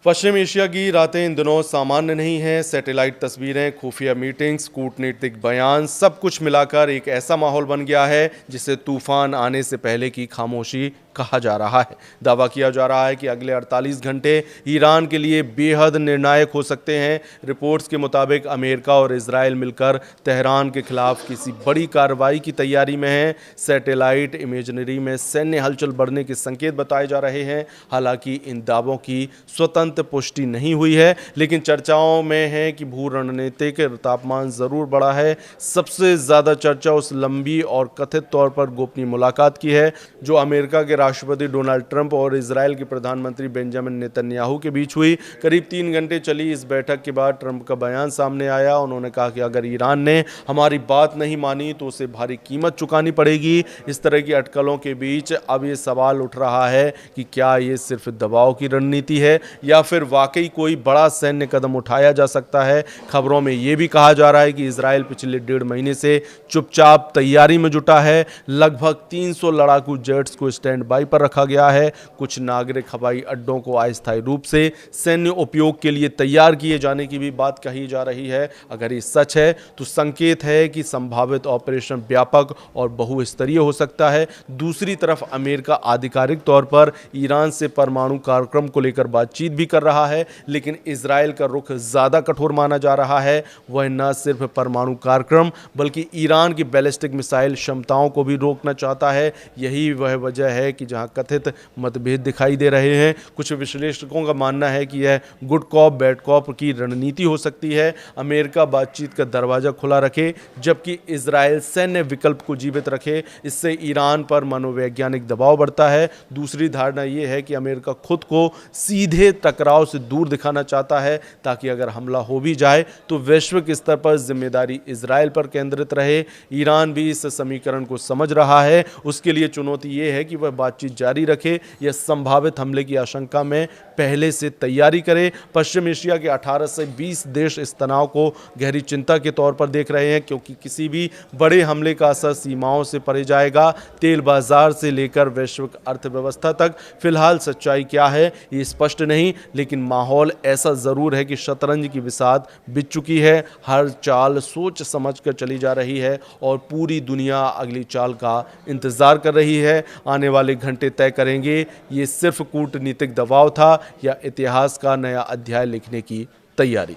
पश्चिम Asia की रातें इन दिनों सामान्य नहीं हैं। सैटेलाइट तस्वीरें, खुफिया मीटिंग्स, कूटनीतिक बयान, सब कुछ मिलाकर एक ऐसा माहौल बन गया है जिसे तूफान आने से पहले की खामोशी कहा जा रहा है। दावा किया जा रहा है कि अगले 48 घंटे ईरान के लिए बेहद निर्णायक हो सकते हैं। रिपोर्ट्स के मुताबिक अमेरिका और इजराइल मिलकर तेहरान के खिलाफ किसी बड़ी कार्रवाई की तैयारी में हैं। सैटेलाइट इमेजनरी में सैन्य हलचल बढ़ने के संकेत बताए जा रहे हैं। हालांकि इन दावों की स्वतंत्र पुष्टि नहीं हुई है, लेकिन चर्चाओं में है कि भू रणनीतिक तापमान जरूर बढ़ा है। सबसे ज्यादा चर्चा उस लंबी और कथित तौर पर गोपनीय मुलाकात की है जो अमेरिका के राष्ट्रपति डोनाल्ड ट्रंप और इजराइल के प्रधानमंत्री बेंजामिन नेतन्याहू के बीच हुई। करीब 3 घंटे चली इस बैठक के बाद ट्रंप का बयान सामने आया। उन्होंने कहा कि अगर ईरान ने हमारी बात नहीं मानी तो उसे भारी कीमत चुकानी पड़ेगी। इस तरह की अटकलों के बीच अब ये सवाल उठ रहा है कि क्या ये सिर्फ दबाव की रणनीति है या फिर वाकई कोई बड़ा सैन्य कदम उठाया जा सकता है। खबरों में यह भी कहा जा रहा है कि इजराइल पिछले 1.5 महीने से चुपचाप तैयारी में जुटा है। लगभग 300 लड़ाकू जेट्स को स्टैंड बाई पर रखा गया है। कुछ नागरिक हवाई अड्डों को अस्थायी रूप से सैन्य उपयोग के लिए तैयार किए जाने की भी बात कही जा रही है। अगर ये सच है तो संकेत है कि संभावित ऑपरेशन व्यापक और बहुस्तरीय हो सकता है। दूसरी तरफ अमेरिका आधिकारिक तौर पर ईरान से परमाणु कार्यक्रम को लेकर बातचीत भी कर रहा है, लेकिन इजराइल का रुख ज्यादा कठोर माना जा रहा है। वह न सिर्फ परमाणु कार्यक्रम बल्कि ईरान की बैलिस्टिक मिसाइल क्षमताओं को भी रोकना चाहता है। यही वह वजह है कि जहां कथित मतभेद दिखाई दे रहे हैं, कुछ विश्लेषकों का मानना है कि यह गुड कॉप बैड कॉप की रणनीति हो सकती है। अमेरिका बातचीत का दरवाजा खुला रखे जबकि इजराइल सैन्य विकल्प को जीवित रखे। इससे ईरान पर मनोवैज्ञानिक दबाव बढ़ता है। दूसरी धारणा यह है कि अमेरिका खुद को सीधे टकराव से दूर दिखाना चाहता है ताकि अगर हमला हो भी जाए तो वैश्विक स्तर पर जिम्मेदारी इजराइल पर केंद्रित रहे। ईरान भी इस समीकरण को समझ रहा है। उसके लिए चुनौती यह है कि वह बातचीत जारी रखे या संभावित हमले की आशंका में पहले से तैयारी करे। पश्चिम एशिया के 18 से 20 देश इस तनाव को गहरी चिंता के तौर पर देख रहे हैं, क्योंकि किसी भी बड़े हमले का असर सीमाओं से परे जाएगा। तेल बाजार से लेकर वैश्विक अर्थव्यवस्था तक फिलहाल सच्चाई क्या है ये स्पष्ट नहीं, लेकिन माहौल ऐसा जरूर है कि शतरंज की बिसात बिछ चुकी है। हर चाल सोच समझ कर चली जा रही है और पूरी दुनिया अगली चाल का इंतजार कर रही है। आने वाले घंटे तय करेंगे ये सिर्फ कूटनीतिक दबाव था या इतिहास का नया अध्याय लिखने की तैयारी।